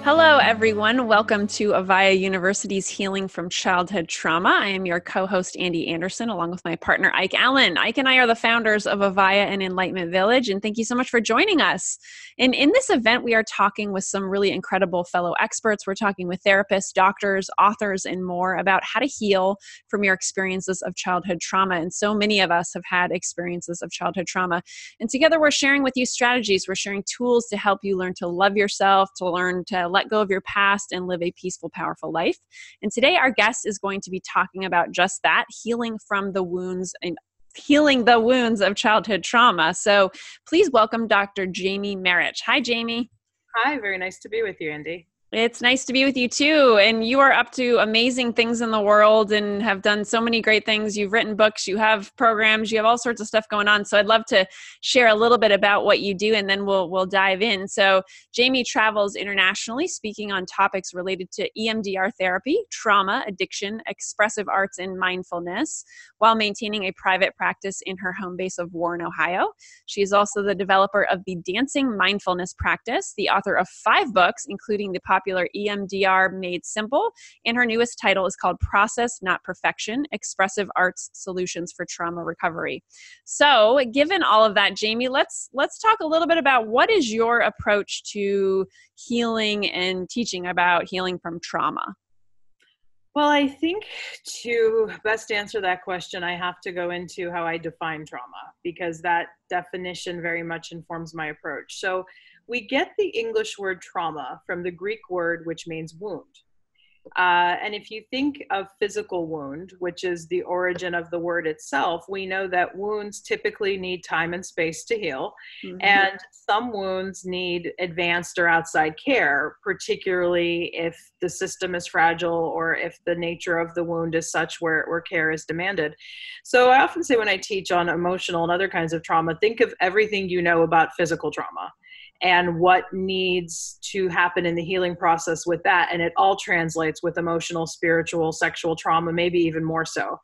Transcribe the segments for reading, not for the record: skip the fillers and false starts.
Hello, everyone. Welcome to Avaiya University's Healing from Childhood Trauma. I am your co-host, Ande Anderson, along with my partner, Ike Allen. Ike and I are the founders of Avaiya and Enlightenment Village, and thank you so much for joining us. And in this event, we are talking with some really incredible fellow experts. We're talking with therapists, doctors, authors, and more about how to heal from your experiences of childhood trauma. And so many of us have had experiences of childhood trauma. And together, we're sharing with you strategies. We're sharing tools to help you learn to love yourself, to learn to let go of your past and live a peaceful, powerful life. And today our guest is going to be talking about just that, healing from the wounds and healing the wounds of childhood trauma. So please welcome Dr. Jamie Marich. Hi, Jamie. Hi, very nice to be with you, Andy. It's nice to be with you too. And you are up to amazing things in the world and have done so many great things. You've written books, you have programs, you have all sorts of stuff going on. So I'd love to share a little bit about what you do, and then we'll dive in. So Jamie travels internationally, speaking on topics related to EMDR therapy, trauma, addiction, expressive arts, and mindfulness, while maintaining a private practice in her home base of Warren, Ohio. She is also the developer of the Dancing Mindfulness Practice, the author of 5 books, including the popular EMDR Made Simple, and her newest title is called Process, Not Perfection, Expressive Arts Solutions for Trauma Recovery. So given all of that, Jamie, let's talk a little bit about what is your approach to healing and teaching about healing from trauma? Well, I think to best answer that question, I have to go into how I define trauma, because that definition very much informs my approach. So we get the English word trauma from the Greek word, which means wound. And if you think of physical wound, which is the origin of the word itself, we know that wounds typically need time and space to heal. Mm-hmm. And some wounds need advanced or outside care, particularly if the system is fragile or if the nature of the wound is such where care is demanded. So I often say when I teach on emotional and other kinds of trauma, think of everything you know about physical trauma and what needs to happen in the healing process with that. And it all translates with emotional, spiritual, sexual trauma, maybe even more so.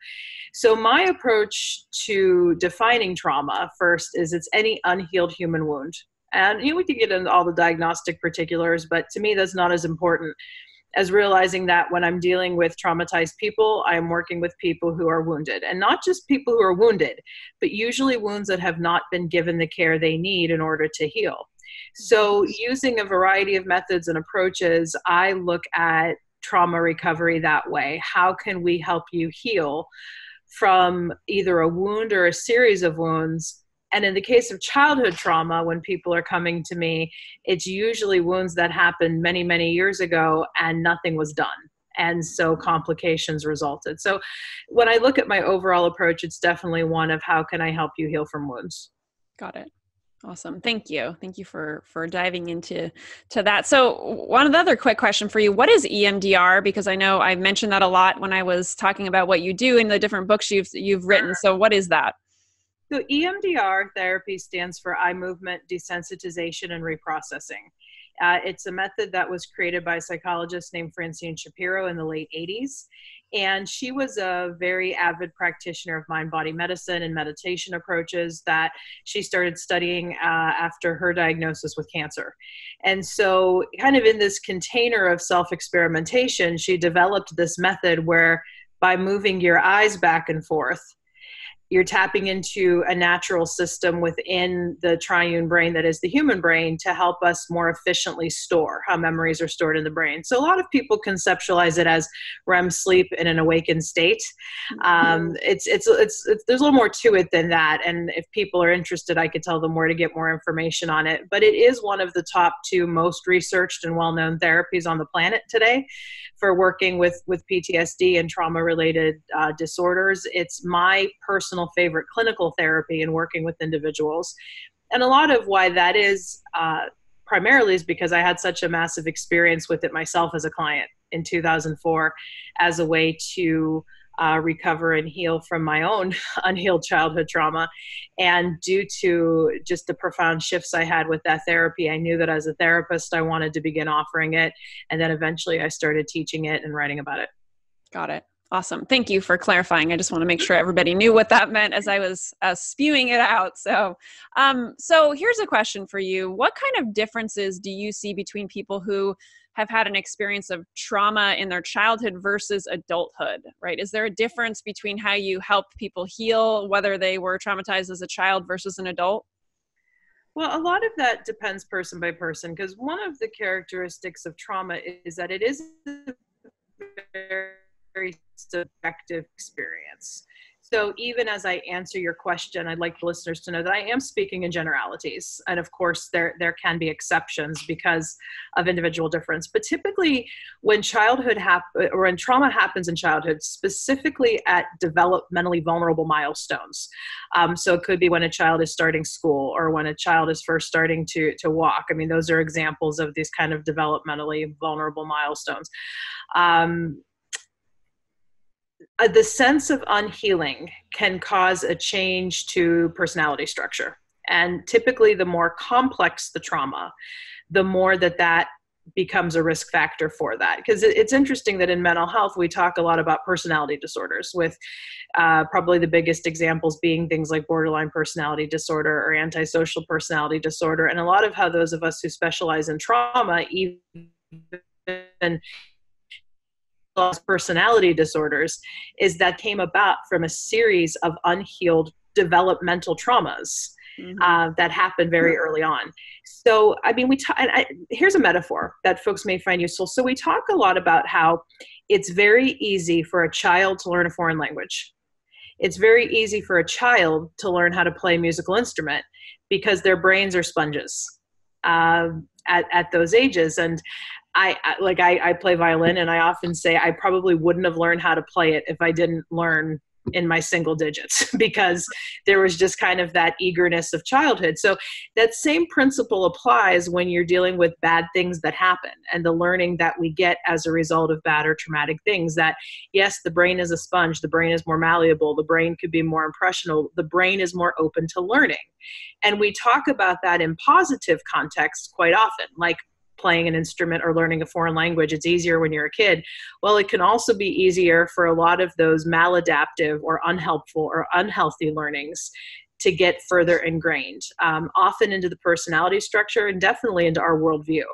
So my approach to defining trauma first is it's any unhealed human wound. And we can get into all the diagnostic particulars, but to me, that's not as important as realizing that when I'm dealing with traumatized people, I'm working with people who are wounded, and not just people who are wounded, but usually wounds that have not been given the care they need in order to heal. So using a variety of methods and approaches, I look at trauma recovery that way. How can we help you heal from either a wound or a series of wounds? And in the case of childhood trauma, when people are coming to me, it's usually wounds that happened many, many years ago and nothing was done. And so complications resulted. So when I look at my overall approach, it's definitely one of how can I help you heal from wounds? Got it. Awesome. Thank you. Thank you for diving into that. So one other quick question for you. What is EMDR? Because I know I've mentioned that a lot when I was talking about what you do in the different books you've written. So what is that? So EMDR therapy stands for eye movement desensitization and reprocessing. It's a method that was created by a psychologist named Francine Shapiro in the late 80s. And she was a very avid practitioner of mind-body medicine and meditation approaches that she started studying after her diagnosis with cancer. And so kind of in this container of self-experimentation, she developed this method where by moving your eyes back and forth, you're tapping into a natural system within the triune brain that is the human brain to help us more efficiently store how memories are stored in the brain. So a lot of people conceptualize it as REM sleep in an awakened state. There's a little more to it than that. And if people are interested, I could tell them where to get more information on it. But it is one of the top 2 most researched and well-known therapies on the planet today for working with PTSD and trauma-related disorders. It's my personal favorite clinical therapy in working with individuals. And a lot of why that is primarily is because I had such a massive experience with it myself as a client in 2004 as a way to recover and heal from my own unhealed childhood trauma. And due to just the profound shifts I had with that therapy, I knew that as a therapist, I wanted to begin offering it. And then eventually I started teaching it and writing about it. Got it. Awesome. Thank you for clarifying. I just want to make sure everybody knew what that meant as I was spewing it out. So here's a question for you. What kind of differences do you see between people who have had an experience of trauma in their childhood versus adulthood, right? Is there a difference between how you help people heal, whether they were traumatized as a child versus an adult? Well, a lot of that depends person by person, because one of the characteristics of trauma is that it is a very subjective experience. So even as I answer your question, I'd like the listeners to know that I am speaking in generalities. And of course, there can be exceptions because of individual difference. But typically when or when trauma happens in childhood, specifically at developmentally vulnerable milestones. So it could be when a child is starting school or when a child is first starting to walk. I mean, those are examples of these kind of developmentally vulnerable milestones. The sense of unhealing can cause a change to personality structure. And typically, the more complex the trauma, the more that becomes a risk factor for that. Because it's interesting that in mental health, we talk a lot about personality disorders, with probably the biggest examples being things like borderline personality disorder or antisocial personality disorder. And a lot of how those of us who specialize in trauma, even personality disorders, is that came about from a series of unhealed developmental traumas that happened very early on. So, I mean, here's a metaphor that folks may find useful. So we talk a lot about how it's very easy for a child to learn a foreign language. It's very easy for a child to learn how to play a musical instrument because their brains are sponges at those ages. And I play violin, and I often say I probably wouldn't have learned how to play it if I didn't learn in my single digits, because there was just kind of that eagerness of childhood. So that same principle applies when you're dealing with bad things that happen and the learning that we get as a result of bad or traumatic things. That yes, the brain is a sponge, the brain is more malleable, the brain could be more impressionable, the brain is more open to learning. And we talk about that in positive contexts quite often, like playing an instrument or learning a foreign language. It's easier when you're a kid. Well, it can also be easier for a lot of those maladaptive or unhelpful or unhealthy learnings to get further ingrained, often into the personality structure and definitely into our worldview.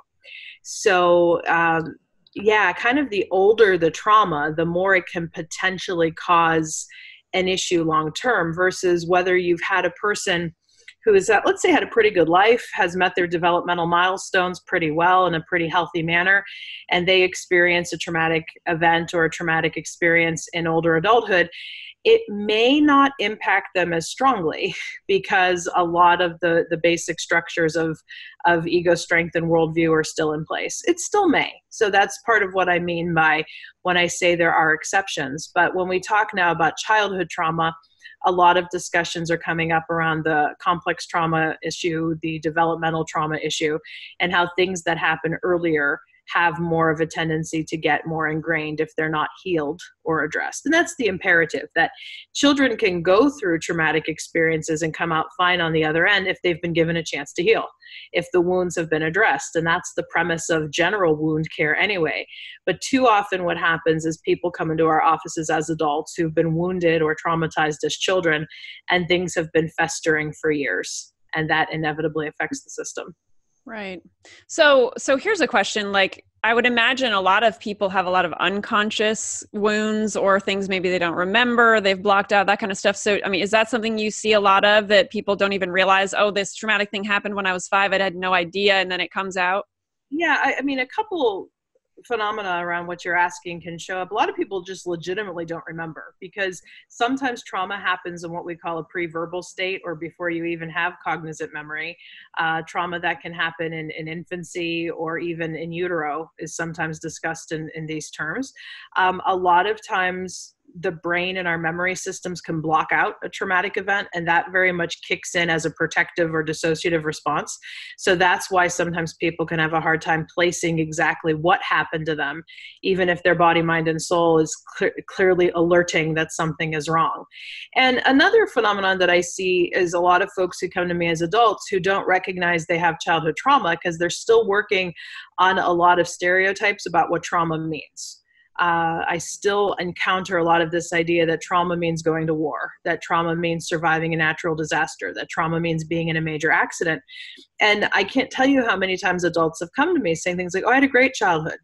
So kind of the older the trauma, the more it can potentially cause an issue long-term, versus whether you've had a person who is, let's say, had a pretty good life, has met their developmental milestones pretty well in a pretty healthy manner, and they experience a traumatic event or a traumatic experience in older adulthood. It may not impact them as strongly because a lot of the basic structures of ego strength and worldview are still in place. It still may. So that's part of what I mean by when I say there are exceptions. But when we talk now about childhood trauma, a lot of discussions are coming up around the complex trauma issue, the developmental trauma issue, and how things that happen earlier have more of a tendency to get more ingrained if they're not healed or addressed. And that's the imperative, that children can go through traumatic experiences and come out fine on the other end if they've been given a chance to heal, if the wounds have been addressed. And that's the premise of general wound care anyway. But too often what happens is people come into our offices as adults who've been wounded or traumatized as children, and things have been festering for years. And that inevitably affects the system. Right. So here's a question. Like, I would imagine a lot of people have a lot of unconscious wounds or things maybe they don't remember, they've blocked out, that kind of stuff. So, I mean, is that something you see a lot of, that people don't even realize, oh, this traumatic thing happened when I was 5, I had no idea, and then it comes out? Yeah, I mean, a couple phenomena around what you're asking can show up. A lot of people just legitimately don't remember, because sometimes trauma happens in what we call a pre-verbal state, or before you even have cognizant memory. Trauma that can happen in infancy or even in utero is sometimes discussed in these terms. A lot of times the brain and our memory systems can block out a traumatic event, and that very much kicks in as a protective or dissociative response. So that's why sometimes people can have a hard time placing exactly what happened to them, even if their body, mind, and soul is clearly alerting that something is wrong. And another phenomenon that I see is a lot of folks who come to me as adults who don't recognize they have childhood trauma because they're still working on a lot of stereotypes about what trauma means. I still encounter a lot of this idea that trauma means going to war, that trauma means surviving a natural disaster, that trauma means being in a major accident. And I can't tell you how many times adults have come to me saying things like, oh, I had a great childhood.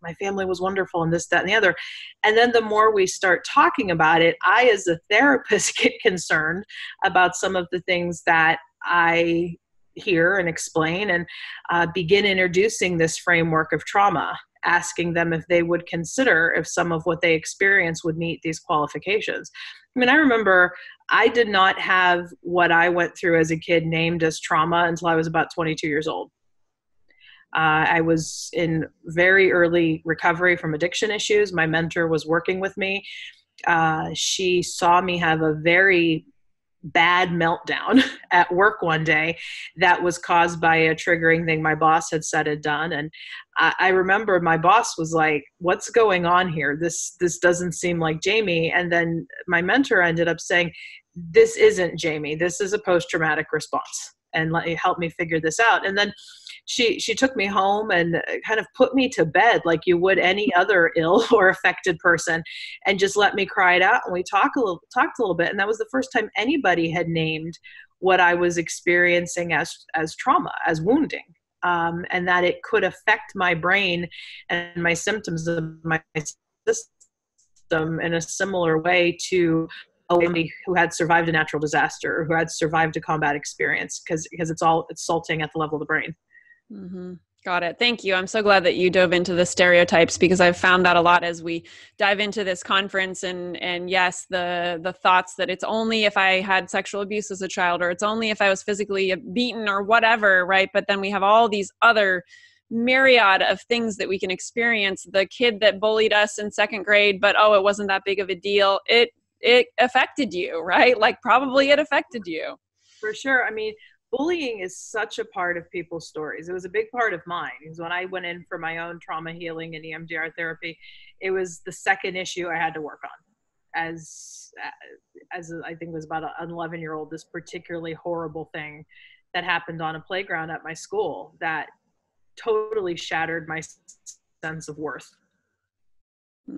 My family was wonderful and this, that, and the other. And then the more we start talking about it, I, as a therapist, get concerned about some of the things that I hear and explain, and begin introducing this framework of trauma, asking them if they would consider if some of what they experience would meet these qualifications. I mean, I remember I did not have what I went through as a kid named as trauma until I was about 22 years old. I was in very early recovery from addiction issues. My mentor was working with me. She saw me have a very bad meltdown at work one day that was caused by a triggering thing my boss had said and done. And I remember my boss was like, what's going on here? This doesn't seem like Jamie. And then my mentor ended up saying, this isn't Jamie. This is a post-traumatic response. And help me figure this out. And then she took me home and kind of put me to bed like you would any other ill or affected person, and just let me cry it out. And we talked a little bit. And that was the first time anybody had named what I was experiencing as trauma, as wounding, and that it could affect my brain and my symptoms of my system in a similar way to somebody who had survived a natural disaster or who had survived a combat experience, because it's salting at the level of the brain. Mm-hmm. Got it. Thank you. I'm so glad that you dove into the stereotypes, because I've found that a lot as we dive into this conference. And yes, the thoughts that it's only if I had sexual abuse as a child, or it's only if I was physically beaten or whatever, right? But then we have all these other myriad of things that we can experience. The kid that bullied us in second grade, but it wasn't that big of a deal. It affected you, right? Like probably it affected you. For sure. I mean, bullying is such a part of people's stories. It was a big part of mine. Because when I went in for my own trauma healing and EMDR therapy, it was the second issue I had to work on. As I think it was about an 11-year-old, this particularly horrible thing that happened on a playground at my school that totally shattered my sense of worth.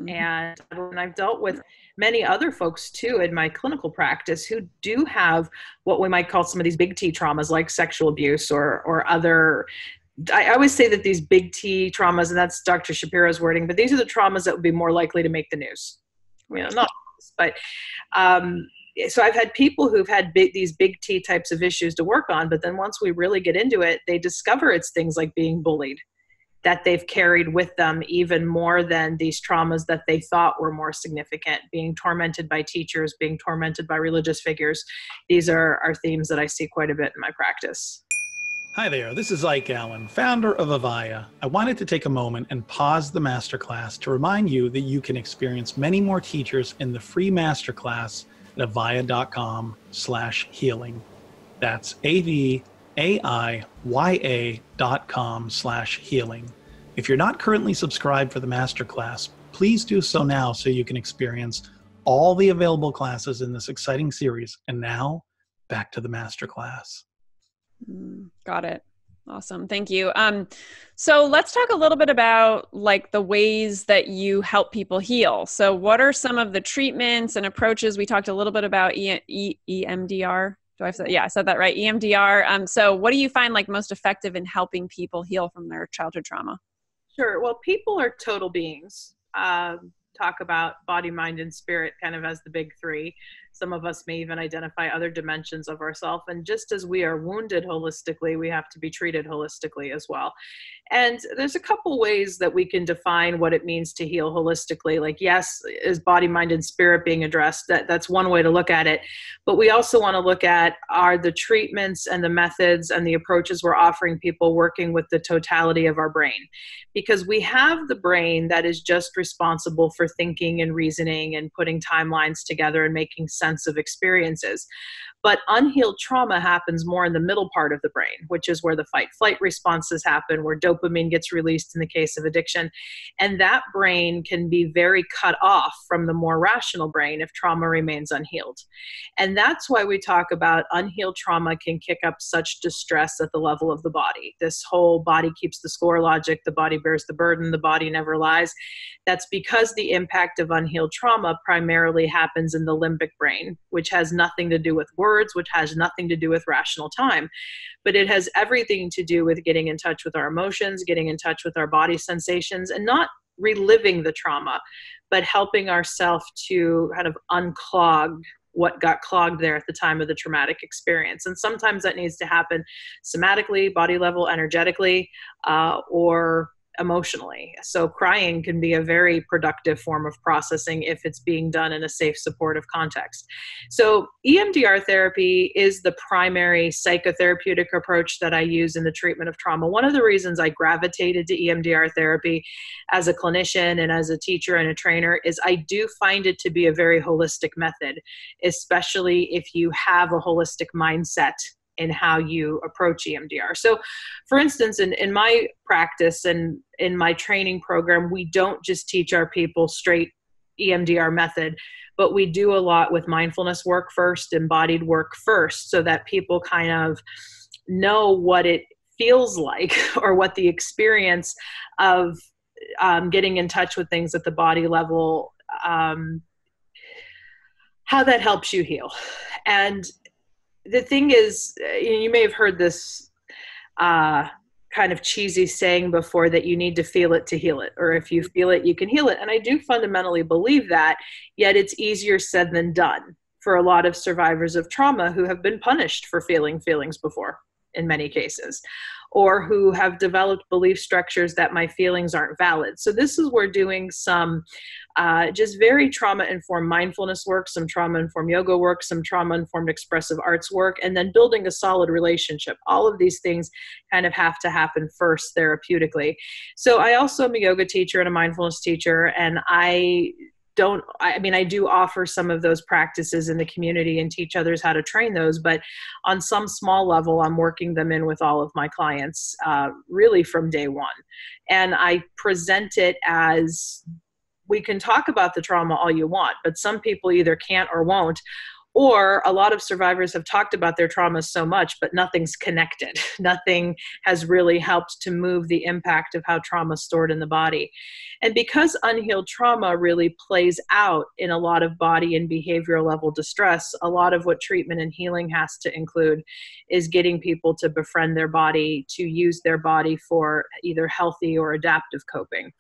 And I've dealt with many other folks too in my clinical practice who do have what we might call some of these big T traumas, like sexual abuse or other. I always say that these big T traumas, and that's Dr. Shapiro's wording, but these are the traumas that would be more likely to make the news. Not always, but so I've had people who've had these big T types of issues to work on, but then once we really get into it, they discover it's things like being bullied that they've carried with them even more than these traumas that they thought were more significant, being tormented by teachers, being tormented by religious figures. These are themes that I see quite a bit in my practice. Hi there, this is Ike Allen, founder of Avaiya. I wanted to take a moment and pause the masterclass to remind you that you can experience many more teachers in the free masterclass at avaiya.com/healing. That's AVAIYA.com/healing. If you're not currently subscribed for the masterclass, please do so now so you can experience all the available classes in this exciting series. And now, back to the masterclass. Got it. Awesome. Thank you. So let's talk a little bit about like the ways that you help people heal. So what are some of the treatments and approaches? We talked a little bit about EMDR. I said that right. EMDR. So what do you find like most effective in helping people heal from their childhood trauma? Sure. Well, people are total beings. Talk about body, mind, and spirit kind of as the big three. Some of us may even identify other dimensions of ourselves. And just as we are wounded holistically, we have to be treated holistically as well. And there's a couple ways that we can define what it means to heal holistically. Like, yes, is body, mind, and spirit being addressed? That's one way to look at it. But we also want to look at, are the treatments and the methods and the approaches we're offering people working with the totality of our brain? Because we have the brain that is just responsible for thinking and reasoning and putting timelines together and making sense of experiences. But unhealed trauma happens more in the middle part of the brain, which is where the fight-flight responses happen, where dopamine gets released in the case of addiction. And that brain can be very cut off from the more rational brain if trauma remains unhealed. And that's why we talk about unhealed trauma can kick up such distress at the level of the body. This whole body keeps the score logic, the body bears the burden, the body never lies. That's because the impact of unhealed trauma primarily happens in the limbic brain, which has nothing to do with words, which has nothing to do with rational time, but it has everything to do with getting in touch with our emotions, getting in touch with our body sensations, and not reliving the trauma, but helping ourselves to kind of unclog what got clogged there at the time of the traumatic experience. And sometimes that needs to happen somatically, body level, energetically, or emotionally. So crying can be a very productive form of processing if it's being done in a safe, supportive context. So EMDR therapy is the primary psychotherapeutic approach that I use in the treatment of trauma. One of the reasons I gravitated to EMDR therapy as a clinician and as a teacher and a trainer is I do find it to be a very holistic method, especially if you have a holistic mindset in how you approach EMDR. So for instance, in my practice and in my training program, we don't just teach our people straight EMDR method, but we do a lot with mindfulness work first, embodied work first, so that people kind of know what it feels like or what the experience of getting in touch with things at the body level, how that helps you heal. And the thing is, you may have heard this kind of cheesy saying before that you need to feel it to heal it, or if you feel it, you can heal it. And I do fundamentally believe that, yet it's easier said than done for a lot of survivors of trauma who have been punished for feeling feelings before, in many cases, or who have developed belief structures that my feelings aren't valid. So this is where doing some just very trauma-informed mindfulness work, some trauma-informed yoga work, some trauma-informed expressive arts work, and then building a solid relationship. All of these things kind of have to happen first therapeutically. So I also am a yoga teacher and a mindfulness teacher, and I do offer some of those practices in the community and teach others how to train those, but on some small level, I'm working them in with all of my clients really from day one. And I present it as, we can talk about the trauma all you want, but some people either can't or won't. Or a lot of survivors have talked about their traumas so much, but nothing's connected. Nothing has really helped to move the impact of how trauma is stored in the body. And because unhealed trauma really plays out in a lot of body and behavioral level distress, a lot of what treatment and healing has to include is getting people to befriend their body, to use their body for either healthy or adaptive coping.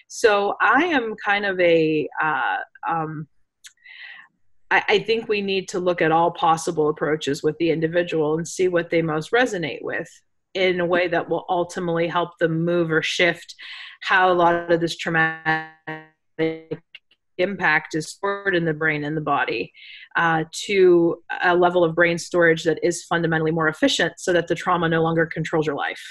So I am kind of I think we need to look at all possible approaches with the individual and see what they most resonate with in a way that will ultimately help them move or shift how a lot of this traumatic impact is stored in the brain and the body to a level of brain storage that is fundamentally more efficient so that the trauma no longer controls your life.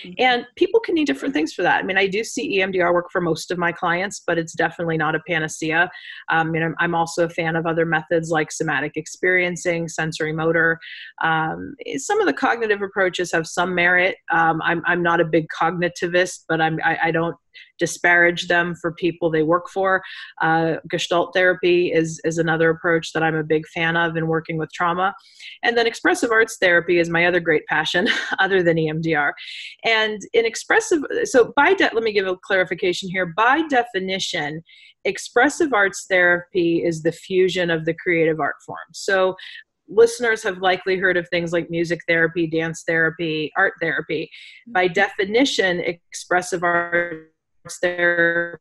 Mm-hmm. And people can need different things for that. I mean, I do see EMDR work for most of my clients, but it's definitely not a panacea. I'm also a fan of other methods like somatic experiencing, sensory motor. Some of the cognitive approaches have some merit. I'm not a big cognitivist, but I don't disparage them for people they work for. Gestalt therapy is another approach that I'm a big fan of in working with trauma. And then expressive arts therapy is my other great passion other than EMDR. And in expressive, so let me give a clarification here. By definition, expressive arts therapy is the fusion of the creative art form. So listeners have likely heard of things like music therapy, dance therapy, art therapy. By definition, expressive arts therapy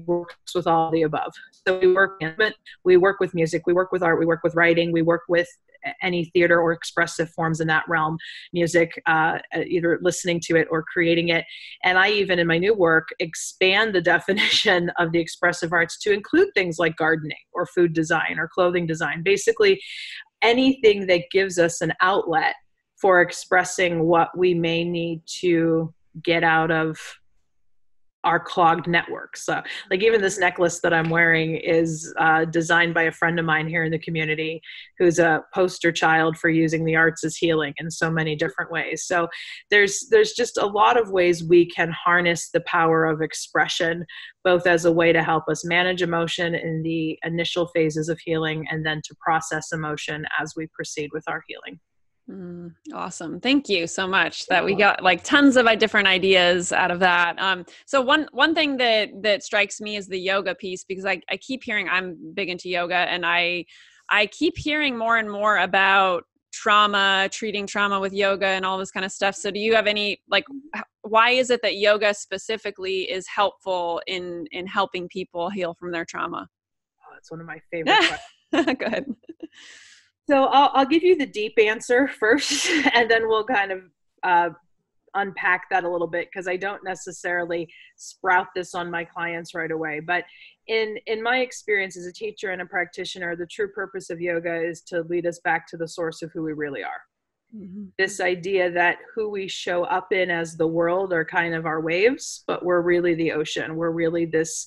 works with all the above. So we work with music, we work with art, we work with writing, we work with any theater or expressive forms in that realm, music, either listening to it or creating it. And I even in my new work expand the definition of the expressive arts to include things like gardening or food design or clothing design, basically anything that gives us an outlet for expressing what we may need to get out of our clogged networks. Like even this necklace that I'm wearing is designed by a friend of mine here in the community who's a poster child for using the arts as healing in so many different ways. So there's just a lot of ways we can harness the power of expression, both as a way to help us manage emotion in the initial phases of healing and then to process emotion as we proceed with our healing. Awesome. Thank you so much that we got like tons of different ideas out of that. So one thing that strikes me is the yoga piece, because I keep hearing, I'm big into yoga, and I keep hearing more and more about trauma, treating trauma with yoga and all this kind of stuff. So do you have any, like, why is it that yoga specifically is helpful in helping people heal from their trauma? Oh, that's one of my favorite questions. Go ahead. So I'll give you the deep answer first, and then we'll kind of unpack that a little bit, because I don't necessarily sprout this on my clients right away. But in my experience as a teacher and a practitioner, the true purpose of yoga is to lead us back to the source of who we really are. Mm-hmm. This idea that who we show up in as the world are kind of our waves, but we're really the ocean. We're really this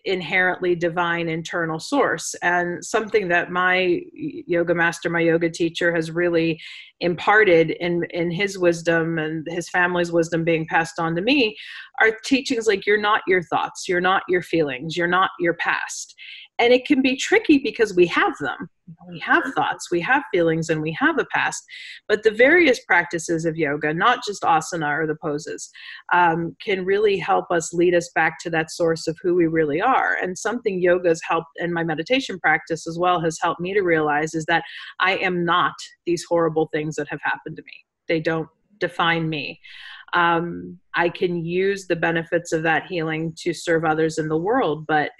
inherently divine internal source. And something that my yoga master, my yoga teacher, has really imparted in his wisdom and his family's wisdom being passed on to me are teachings like, you're not your thoughts, you're not your feelings, you're not your past. And it can be tricky because we have them. We have thoughts, we have feelings, and we have a past. But the various practices of yoga, not just asana or the poses, can really help us lead us back to that source of who we really are. And something yoga has helped, and my meditation practice as well has helped me to realize, is that I am not these horrible things that have happened to me. They don't define me. I can use the benefits of that healing to serve others in the world, but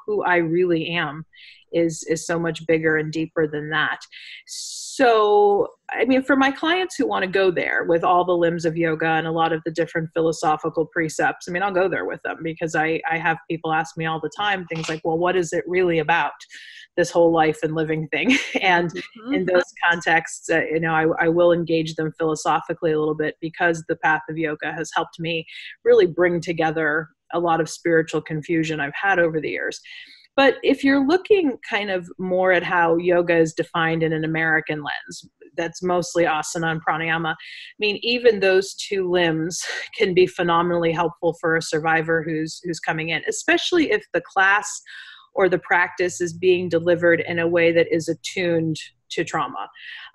who I really am is so much bigger and deeper than that. So, I mean, for my clients who want to go there with all the limbs of yoga and a lot of the different philosophical precepts, I mean, I'll go there with them, because I have people ask me all the time things like, well, what is it really about, this whole life and living thing? And in those contexts, I will engage them philosophically a little bit, because the path of yoga has helped me really bring together a lot of spiritual confusion I've had over the years. But if you're looking kind of more at how yoga is defined in an American lens, that's mostly asana and pranayama. I mean, even those two limbs can be phenomenally helpful for a survivor who's coming in, especially if the class or the practice is being delivered in a way that is attuned to trauma.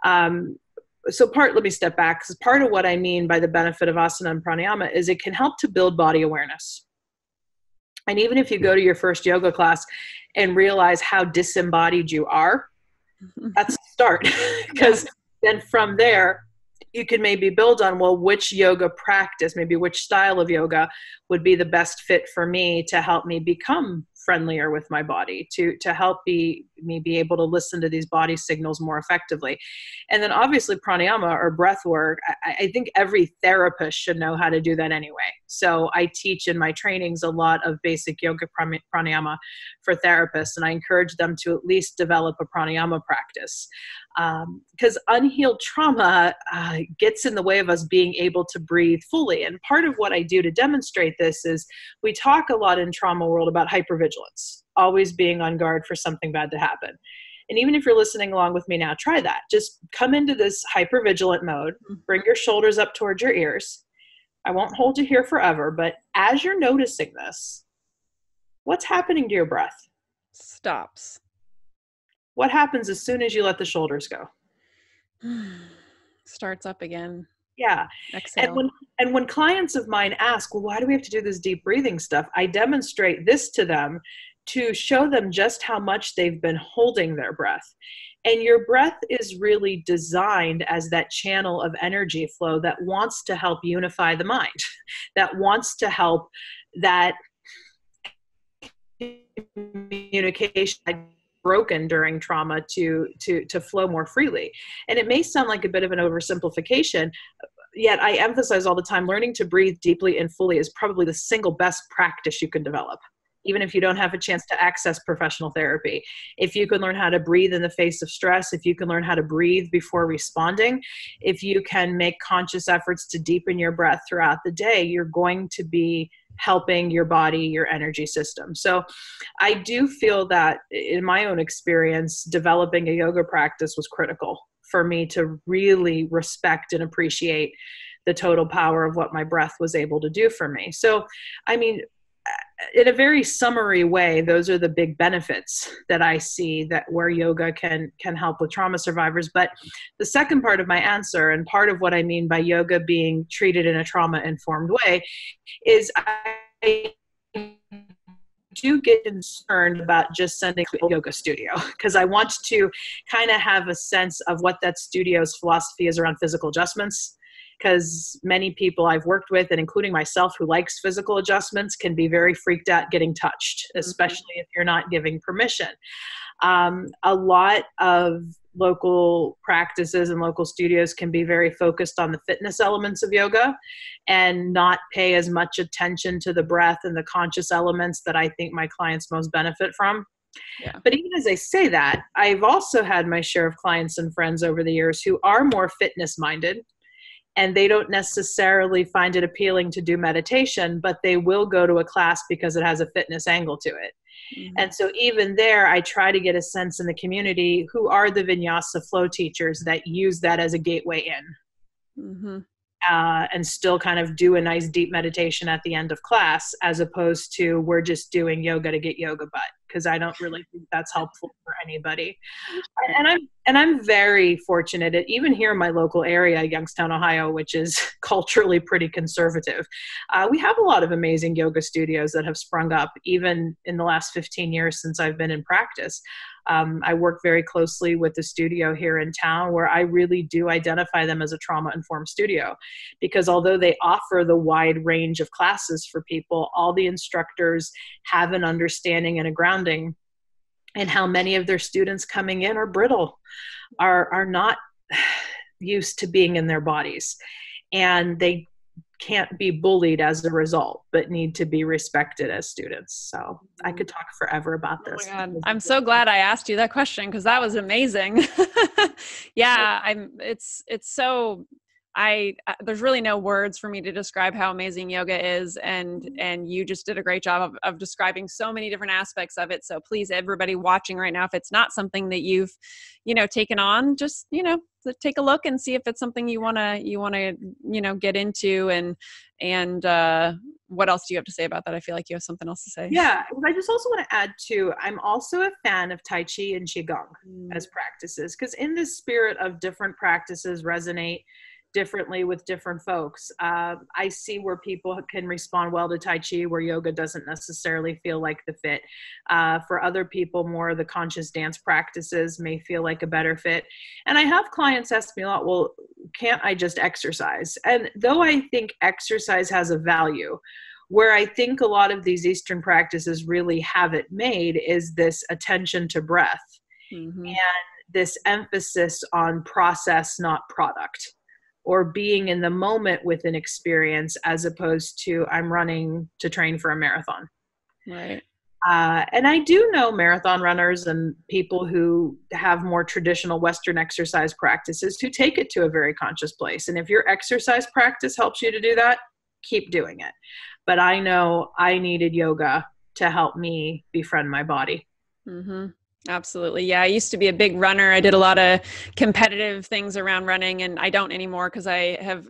Let me step back, because part of what I mean by the benefit of asana and pranayama is it can help to build body awareness. And even if you go to your first yoga class and realize how disembodied you are, that's a start. Because then from there, you can maybe build on, well, which yoga practice, maybe which style of yoga would be the best fit for me to help me become friendlier with my body, to help me be able to listen to these body signals more effectively. And then obviously pranayama or breath work, I think every therapist should know how to do that anyway. So I teach in my trainings a lot of basic yoga pranayama for therapists, and I encourage them to at least develop a pranayama practice. Because unhealed trauma gets in the way of us being able to breathe fully. And part of what I do to demonstrate this is we talk a lot in trauma world about hypervigilance, always being on guard for something bad to happen. And even if you're listening along with me now, try that. Just come into this hypervigilant mode, bring your shoulders up towards your ears. I won't hold you here forever, but as you're noticing this, what's happening to your breath? Stops. What happens as soon as you let the shoulders go? Starts up again. Yeah. Exhale. And when clients of mine ask, well, why do we have to do this deep breathing stuff? I demonstrate this to them to show them just how much they've been holding their breath. And your breath is really designed as that channel of energy flow that wants to help unify the mind, that wants to help that communication broken during trauma to flow more freely. And it may sound like a bit of an oversimplification, yet I emphasize all the time, learning to breathe deeply and fully is probably the single best practice you can develop, even if you don't have a chance to access professional therapy. If you can learn how to breathe in the face of stress, if you can learn how to breathe before responding, if you can make conscious efforts to deepen your breath throughout the day, you're going to be helping your body, your energy system. So I do feel that in my own experience, developing a yoga practice was critical for me to really respect and appreciate the total power of what my breath was able to do for me. So, I mean, in a very summary way, those are the big benefits that I see that where yoga can help with trauma survivors. But the second part of my answer, and part of what I mean by yoga being treated in a trauma-informed way, is I do get concerned about just sending to a yoga studio, because I want to kind of have a sense of what that studio's philosophy is around physical adjustments. Because many people I've worked with, and including myself who likes physical adjustments, can be very freaked out getting touched, especially if you're not giving permission. A lot of local practices and local studios can be very focused on the fitness elements of yoga and not pay as much attention to the breath and the conscious elements that I think my clients most benefit from. Yeah. But even as I say that, I've also had my share of clients and friends over the years who are more fitness minded, and they don't necessarily find it appealing to do meditation, but they will go to a class because it has a fitness angle to it. Mm-hmm. And so even there, I try to get a sense in the community who are the vinyasa flow teachers that use that as a gateway in. Mm-hmm. And still kind of do a nice deep meditation at the end of class, as opposed to we're just doing yoga to get yoga butt, because I don't really think that's helpful for anybody. And I'm very fortunate, even here in my local area, Youngstown, Ohio, which is culturally pretty conservative. We have a lot of amazing yoga studios that have sprung up even in the last 15 years since I've been in practice. I work very closely with the studio here in town, where I really do identify them as a trauma-informed studio, because although they offer the wide range of classes for people, all the instructors have an understanding and a grounding in how many of their students coming in are brittle, are not used to being in their bodies, and they can't be bullied as a result, but need to be respected as students. So I could talk forever about this. Oh my God. I'm so glad I asked you that question, because that was amazing. Yeah, there's really no words for me to describe how amazing yoga is. And you just did a great job of describing so many different aspects of it. So please, everybody watching right now, if it's not something that you've, taken on, just, take a look and see if it's something you want to, get into. And what else do you have to say about that? I feel like you have something else to say. Yeah. I just also want to add too, I'm also a fan of Tai Chi and Qigong as practices, because in the spirit of different practices resonate differently with different folks. I see where people can respond well to Tai Chi, where yoga doesn't necessarily feel like the fit. For other people, more of the conscious dance practices may feel like a better fit. And I have clients ask me a lot, well, can't I just exercise? And though I think exercise has a value, where I think a lot of these Eastern practices really have it made is this attention to breath, and this emphasis on process, not product, or being in the moment with an experience, as opposed to I'm running to train for a marathon. Right. And I do know marathon runners and people who have more traditional Western exercise practices who take it to a very conscious place. And if your exercise practice helps you to do that, keep doing it. But I know I needed yoga to help me befriend my body. Mm-hmm. Absolutely. Yeah. I used to be a big runner. I did a lot of competitive things around running, and I don't anymore, because I have,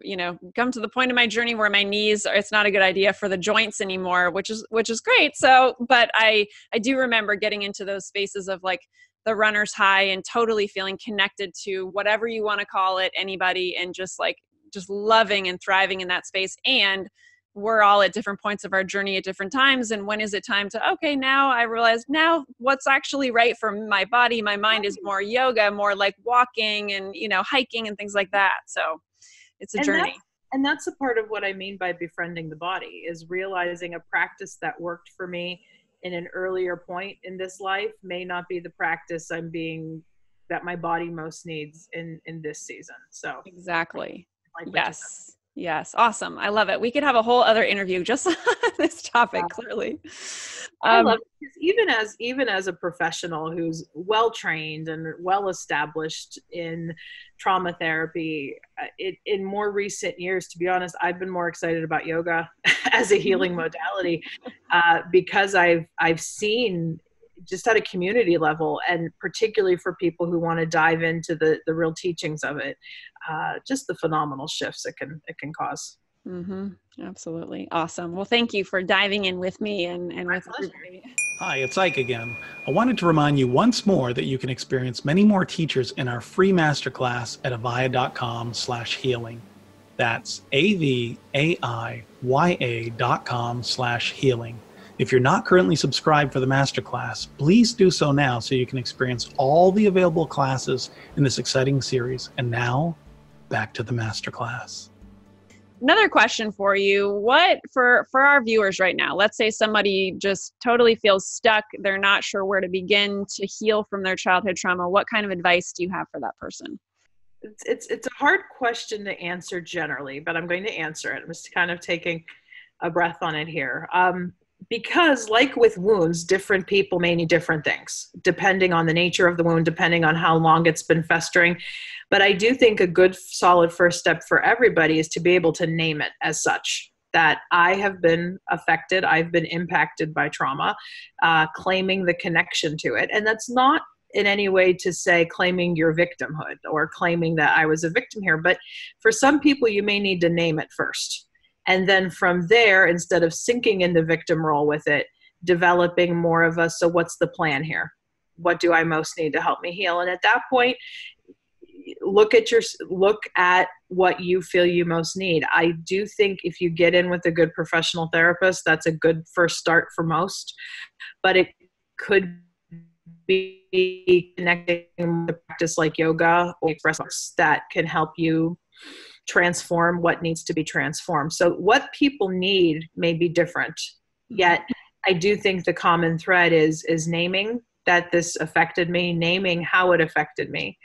come to the point in my journey where my knees it's not a good idea for the joints anymore, which is great. So, but I do remember getting into those spaces of like the runner's high and totally feeling connected to whatever you want to call it, anybody, and just loving and thriving in that space. And we're all at different points of our journey at different times. And when is it time to, okay, now I realize now what's actually right for my body, my mind is more yoga, more like walking and, hiking and things like that. So it's a journey. And that's a part of what I mean by befriending the body, is realizing a practice that worked for me in an earlier point in this life may not be the practice that my body most needs in this season. So exactly. Yes. Yes. Awesome. I love it. We could have a whole other interview just on this topic, clearly. I love it because even as a professional who's well trained and well established in trauma therapy, in more recent years, to be honest, I've been more excited about yoga as a healing modality because I've seen just at a community level, and particularly for people who want to dive into the real teachings of it, just the phenomenal shifts it can cause. Mm-hmm. Absolutely. Awesome. Well, thank you for diving in with me and with everybody. Hi, it's Ike again. I wanted to remind you once more that you can experience many more teachers in our free masterclass at avaiya.com/healing. That's avaiya.com/healing. If you're not currently subscribed for the masterclass, please do so now so you can experience all the available classes in this exciting series. And now, back to the masterclass. Another question for you. What for our viewers right now, let's say somebody just totally feels stuck. They're not sure where to begin to heal from their childhood trauma. What kind of advice do you have for that person? It's a hard question to answer generally, but I'm going to answer it. I'm just kind of taking a breath on it here. Because like with wounds, different people may need different things, depending on the nature of the wound, depending on how long it's been festering. But I do think a good, solid first step for everybody is to be able to name it as such, that I have been affected, I've been impacted by trauma, claiming the connection to it. And that's not in any way to say claiming your victimhood or claiming that I was a victim here. But for some people, you may need to name it first. And then from there, instead of sinking in the victim role with it, developing more of a, so what's the plan here? What do I most need to help me heal? And at that point, look at what you feel you most need. I do think if you get in with a good professional therapist, that's a good first start for most, but it could be connecting with a practice like yoga or Expressive that can help you transform what needs to be transformed. So what people need may be different, yet I do think the common thread is naming that this affected me, naming how it affected me.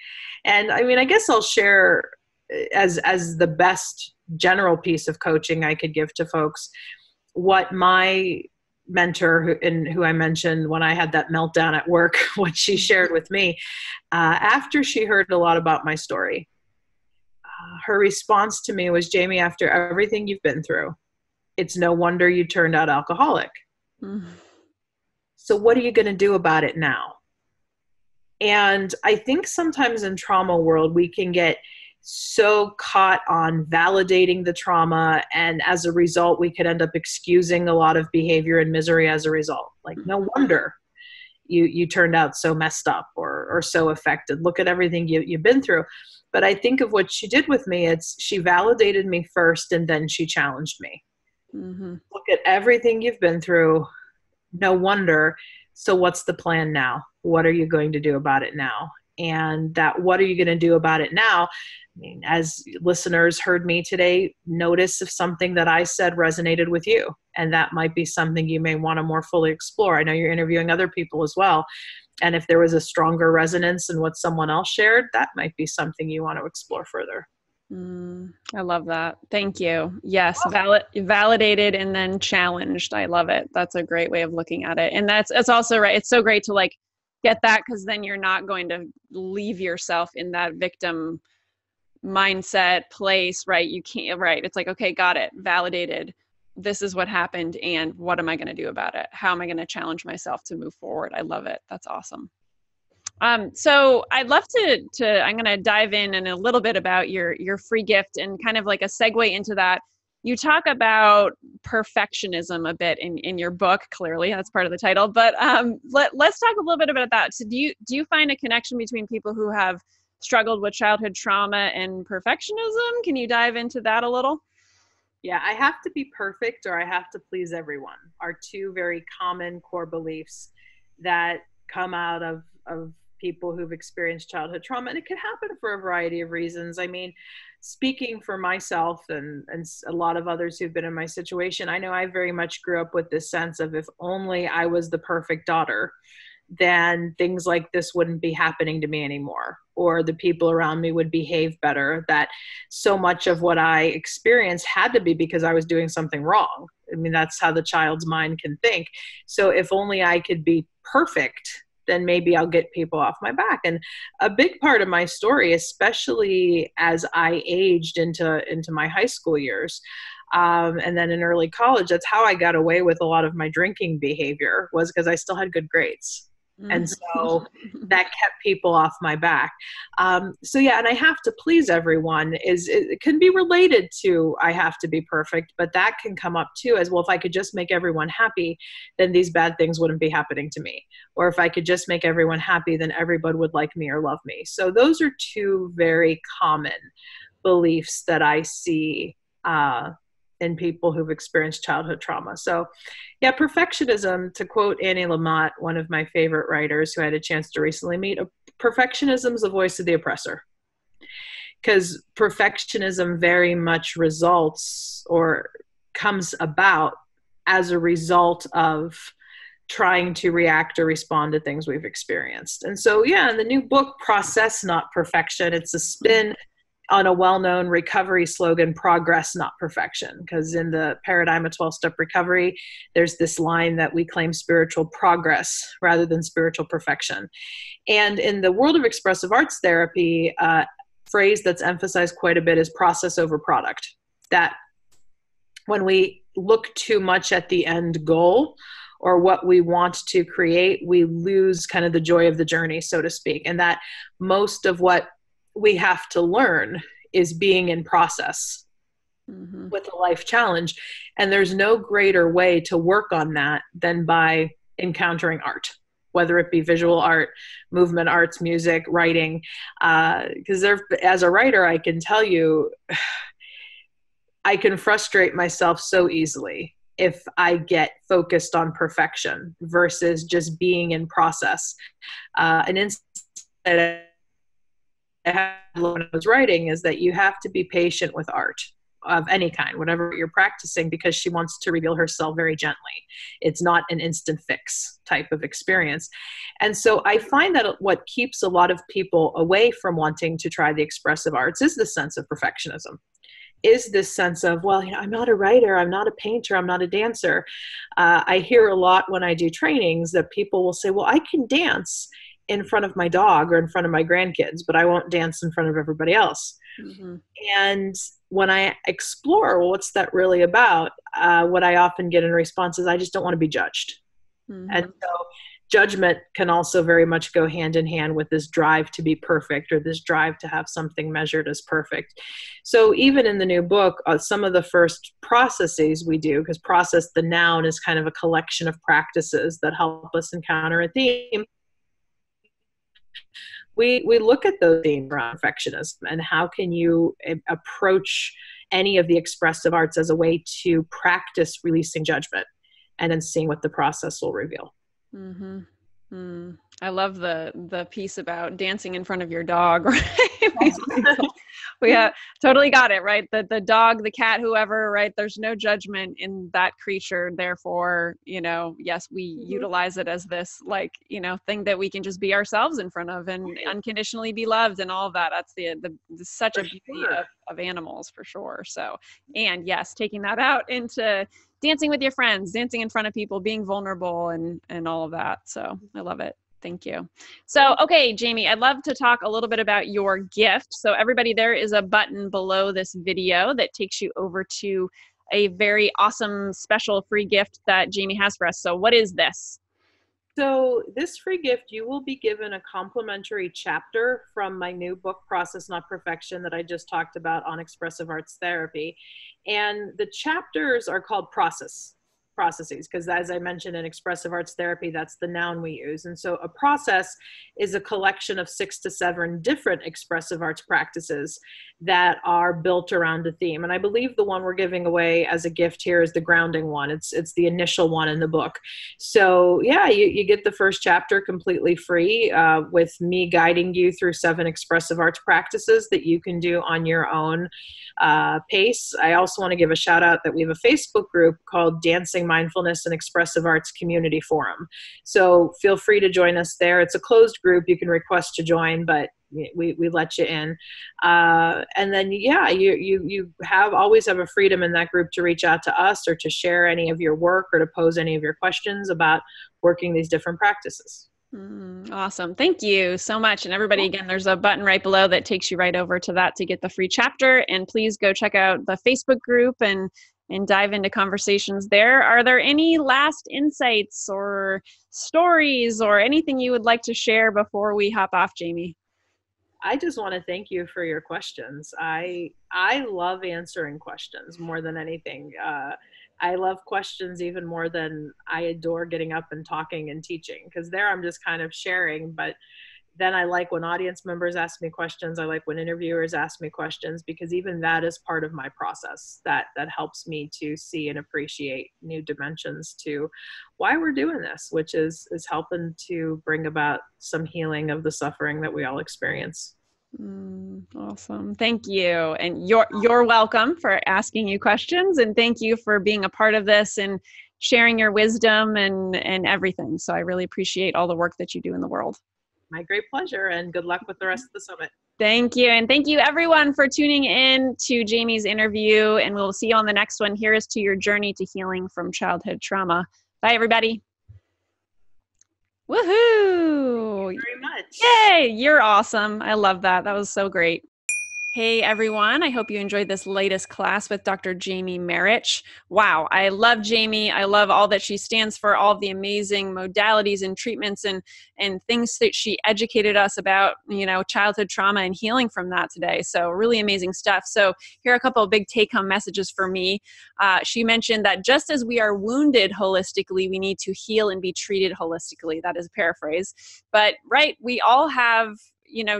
And I mean, I guess I'll share as the best general piece of coaching I could give to folks, what my mentor who I mentioned when I had that meltdown at work, what she shared with me after she heard a lot about my story. Her response to me was, Jamie, after everything you've been through, it's no wonder you turned out alcoholic. Mm. So what are you going to do about it now? And I think sometimes in trauma world, we can get so caught on validating the trauma. And as a result, we could end up excusing a lot of behavior and misery as a result. Like, no wonder you turned out so messed up or so affected. Look at everything you've been through. But I think of what she did with me, she validated me first and then she challenged me. Mm-hmm. Look at everything you've been through. No wonder. So what's the plan now? What are you going to do about it now? And that what are you going to do about it now? I mean, as listeners heard me today, notice if something that I said resonated with you. And that might be something you may want to more fully explore. I know you're interviewing other people as well. And if there was a stronger resonance in what someone else shared, that might be something you want to explore further. I love that. Thank you. Yes. Validated and then challenged. I love it. That's a great way of looking at it. And that's also right. It's so great to like get that, because then you're not going to leave yourself in that victim mindset place, right? You can't, right. It's like, okay, got it. Validated. This is what happened. And what am I going to do about it? How am I going to challenge myself to move forward? I love it. That's awesome. So I'd love I'm going to dive in a little bit about your free gift and kind of like a segue into that. You talk about perfectionism a bit in your book. Clearly, that's part of the title. But let's talk a little bit about that. So do you find a connection between people who have struggled with childhood trauma and perfectionism? Can you dive into that a little? Yeah, I have to be perfect or I have to please everyone are two very common core beliefs that come out of people who've experienced childhood trauma. And it can happen for a variety of reasons. I mean, speaking for myself and a lot of others who've been in my situation, I know I very much grew up with this sense of if only I was the perfect daughter, then things like this wouldn't be happening to me anymore, or the people around me would behave better, that so much of what I experienced had to be because I was doing something wrong. I mean, that's how the child's mind can think. So if only I could be perfect, then maybe I'll get people off my back. And a big part of my story, especially as I aged into my high school years, and then in early college, that's how I got away with a lot of my drinking behavior, was because I still had good grades. And so that kept people off my back. So yeah, and I have to please everyone it can be related to I have to be perfect, but that can come up too as well. If I could just make everyone happy, then these bad things wouldn't be happening to me. Or if I could just make everyone happy, then everybody would like me or love me. So those are two very common beliefs that I see in people who've experienced childhood trauma. So yeah, perfectionism, to quote Annie Lamott, one of my favorite writers who I had a chance to recently meet, perfectionism is the voice of the oppressor. Because perfectionism very much results or comes about as a result of trying to react or respond to things we've experienced. And so, yeah, in the new book, Process Not Perfection, it's a spin on a well-known recovery slogan, progress, not perfection. Because in the paradigm of 12-step recovery, there's this line that we claim spiritual progress rather than spiritual perfection. And in the world of expressive arts therapy, a phrase that's emphasized quite a bit is process over product. That when we look too much at the end goal or what we want to create, we lose kind of the joy of the journey, so to speak. And that most of what we have to learn is being in process with a life challenge. And there's no greater way to work on that than by encountering art, whether it be visual art, movement arts, music, writing. Because as a writer, I can tell you, I can frustrate myself so easily if I get focused on perfection versus just being in process. An insight I had when I was writing is that you have to be patient with art of any kind, whatever you're practicing, because she wants to reveal herself very gently. It's not an instant fix type of experience. And so I find that what keeps a lot of people away from wanting to try the expressive arts is the sense of perfectionism. Is this sense of, well, I'm not a writer, I'm not a painter, I'm not a dancer. I hear a lot when I do trainings that people will say, well, I can dance in front of my dog or in front of my grandkids, but I won't dance in front of everybody else. And when I explore, well, what's that really about? What I often get in response is, I just don't want to be judged. And so judgment can also very much go hand in hand with this drive to be perfect, or this drive to have something measured as perfect. So even in the new book, some of the first processes we do, because process, the noun, is kind of a collection of practices that help us encounter a theme. We look at those themes around perfectionism and how can you approach any of the expressive arts as a way to practice releasing judgment and then seeing what the process will reveal. I love the piece about dancing in front of your dog, right? We totally got it, right? The dog, the cat, whoever, right? There's no judgment in that creature. Therefore, yes, we utilize it as this thing that we can just be ourselves in front of and unconditionally be loved and all of that. That's the such a beauty of animals, for sure. So, and yes, taking that out into dancing with your friends, dancing in front of people, being vulnerable and all of that. So I love it. Thank you. So, okay, Jamie, I'd love to talk a little bit about your gift. So everybody, there is a button below this video that takes you over to a very awesome, special free gift that Jamie has for us. So what is this? So this free gift, you will be given a complimentary chapter from my new book, Process Not Perfection, that I just talked about on expressive arts therapy. And the chapters are called processes, because as I mentioned in expressive arts therapy, that's the noun we use. And so a process is a collection of 6 to 7 different expressive arts practices that are built around a theme. And I believe the one we're giving away as a gift here is the grounding one. It's the initial one in the book. So yeah, you get the first chapter completely free with me guiding you through 7 expressive arts practices that you can do on your own pace. I also want to give a shout out that we have a Facebook group called Dancing Practicing Mindfulness and Expressive Arts Community Forum. So feel free to join us there. It's a closed group. You can request to join, but we let you in. And then, yeah, you always have a freedom in that group to reach out to us or to share any of your work or to pose any of your questions about working these different practices. Awesome. Thank you so much. And everybody, again, there's a button right below that takes you right over to that to get the free chapter. And please go check out the Facebook group and dive into conversations there. Are there any last insights or stories or anything you would like to share before we hop off, Jamie? I just want to thank you for your questions. I love answering questions more than anything. I love questions even more than I adore getting up and talking and teaching, because there I'm just kind of sharing. But then I like when audience members ask me questions. I like when interviewers ask me questions, because even that is part of my process. That helps me to see and appreciate new dimensions to why we're doing this, which is helping to bring about some healing of the suffering that we all experience. Awesome. Thank you. And you're welcome for asking you questions, and thank you for being a part of this and sharing your wisdom and everything. So I really appreciate all the work that you do in the world. My great pleasure, and good luck with the rest of the summit. Thank you. And thank you everyone for tuning in to Jamie's interview, and we'll see you on the next one. Here is to your journey to healing from childhood trauma. Bye, everybody. Woohoo! Thank you very much. Yay! You're awesome. I love that. That was so great. Hey everyone, I hope you enjoyed this latest class with Dr. Jamie Marich. Wow, I love Jamie. I love all that she stands for, all of the amazing modalities and treatments and things that she educated us about, childhood trauma and healing from that today. So really amazing stuff. So here are a couple of big take-home messages for me. She mentioned that just as we are wounded holistically, we need to heal and be treated holistically. That is a paraphrase. But right, we all have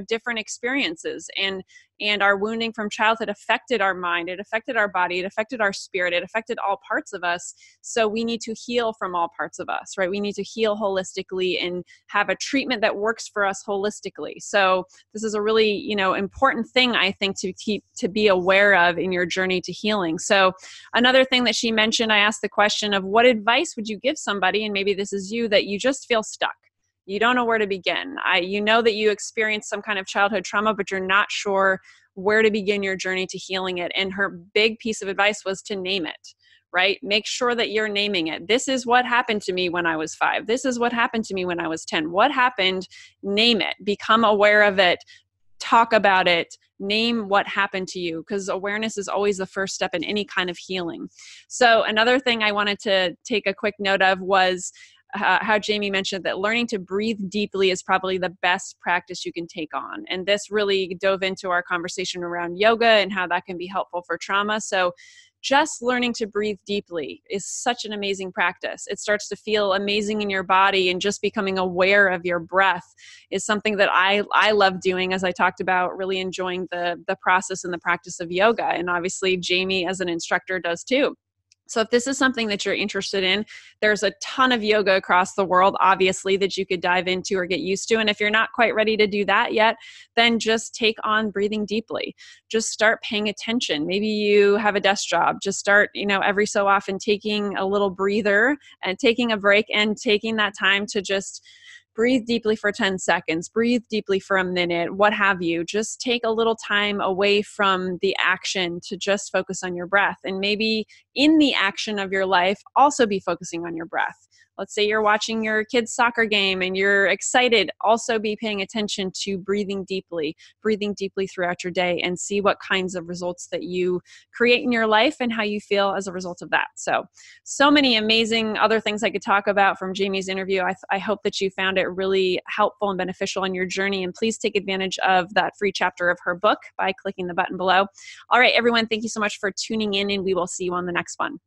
different experiences, and our wounding from childhood affected our mind, it affected our body, it affected our spirit, it affected all parts of us. So we need to heal from all parts of us, right? We need to heal holistically and have a treatment that works for us holistically. So this is a really, important thing, I think, to be aware of in your journey to healing. So another thing that she mentioned, I asked the question of what advice would you give somebody, and maybe this is you, that you just feel stuck. You don't know where to begin. You know that you experienced some kind of childhood trauma, but you're not sure where to begin your journey to healing it. And her big piece of advice was to name it, right? Make sure that you're naming it. This is what happened to me when I was 5. This is what happened to me when I was 10. What happened? Name it. Become aware of it. Talk about it. Name what happened to you, because awareness is always the first step in any kind of healing. So another thing I wanted to take a quick note of was how Jamie mentioned that learning to breathe deeply is probably the best practice you can take on. And this really dove into our conversation around yoga and how that can be helpful for trauma. So just learning to breathe deeply is such an amazing practice. It starts to feel amazing in your body, and just becoming aware of your breath is something that I love doing, as I talked about, really enjoying the process and the practice of yoga. And obviously Jamie as an instructor does too. So if this is something that you're interested in, there's a ton of yoga across the world, obviously, that you could dive into or get used to. And if you're not quite ready to do that yet, then just take on breathing deeply. Just start paying attention. Maybe you have a desk job. Just start, every so often taking a little breather and taking a break and taking that time to just breathe deeply for 10 seconds, breathe deeply for a minute, what have you. Just take a little time away from the action to just focus on your breath. And maybe in the action of your life, also be focusing on your breath. Let's say you're watching your kid's soccer game and you're excited. Also be paying attention to breathing deeply throughout your day, and see what kinds of results that you create in your life and how you feel as a result of that. So many amazing other things I could talk about from Jamie's interview. I hope that you found it really helpful and beneficial in your journey. And please take advantage of that free chapter of her book by clicking the button below. All right, everyone, thank you so much for tuning in, and we will see you on the next one.